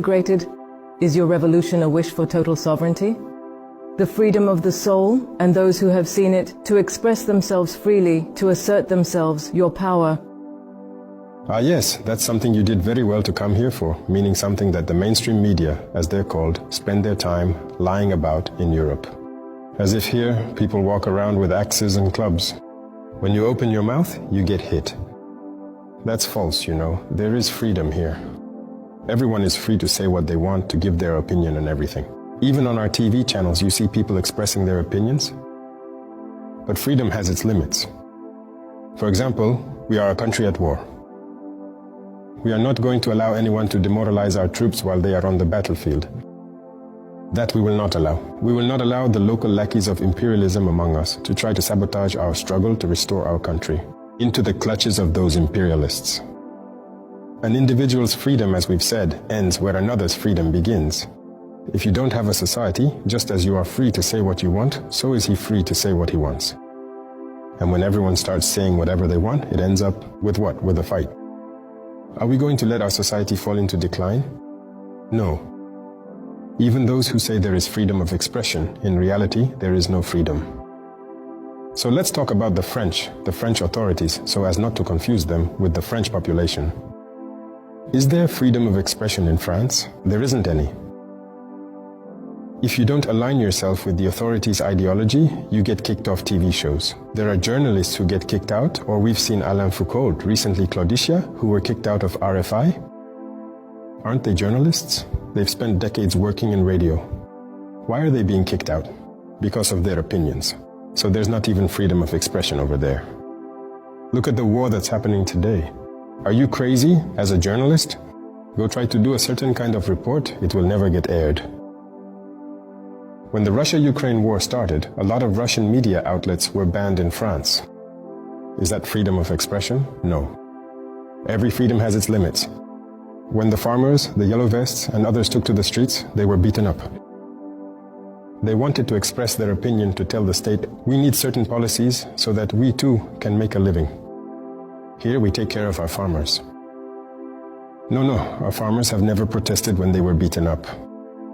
integrated? Is your revolution a wish for total sovereignty? The freedom of the soul and those who have seen it to express themselves freely, to assert themselves, your power. Yes, that's something you did very well to come here for, meaning something that the mainstream media, as they're called, spend their time lying about in Europe. As if here, people walk around with axes and clubs. When you open your mouth, you get hit. That's false, you know. There is freedom here. Everyone is free to say what they want, to give their opinion and everything. Even on our TV channels, you see people expressing their opinions. But freedom has its limits. For example, we are a country at war. We are not going to allow anyone to demoralize our troops while they are on the battlefield. That we will not allow. We will not allow the local lackeys of imperialism among us to try to sabotage our struggle to restore our country into the clutches of those imperialists. An individual's freedom, as we've said, ends where another's freedom begins. If you don't have a society, just as you are free to say what you want, so is he free to say what he wants. And when everyone starts saying whatever they want, it ends up with what? With a fight. Are we going to let our society fall into decline? No. Even those who say there is freedom of expression, in reality, there is no freedom. So let's talk about the French authorities, so as not to confuse them with the French population. Is there freedom of expression in France? There isn't any. If you don't align yourself with the authorities' ideology, you get kicked off TV shows. There are journalists who get kicked out, or we've seen Alain Foucault, recently Claudicia, who were kicked out of RFI. Aren't they journalists? They've spent decades working in radio. Why are they being kicked out? Because of their opinions. So there's not even freedom of expression over there. Look at the war that's happening today. Are you crazy as a journalist? Go try to do a certain kind of report, it will never get aired. When the Russia-Ukraine war started, a lot of Russian media outlets were banned in France. Is that freedom of expression? No. Every freedom has its limits. When the farmers, the Yellow Vests, and others took to the streets, they were beaten up. They wanted to express their opinion, to tell the state, we need certain policies so that we too can make a living. Here we take care of our farmers. No, our farmers have never protested when they were beaten up.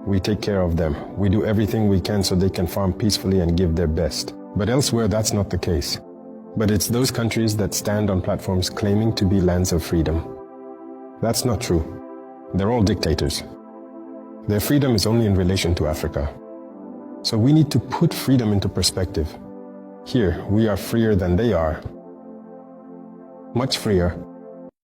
We take care of them. We do everything we can so they can farm peacefully and give their best. But elsewhere, that's not the case. But it's those countries that stand on platforms claiming to be lands of freedom. That's not true. They're all dictators. Their freedom is only in relation to Africa. So we need to put freedom into perspective. Here, we are freer than they are. Much freer.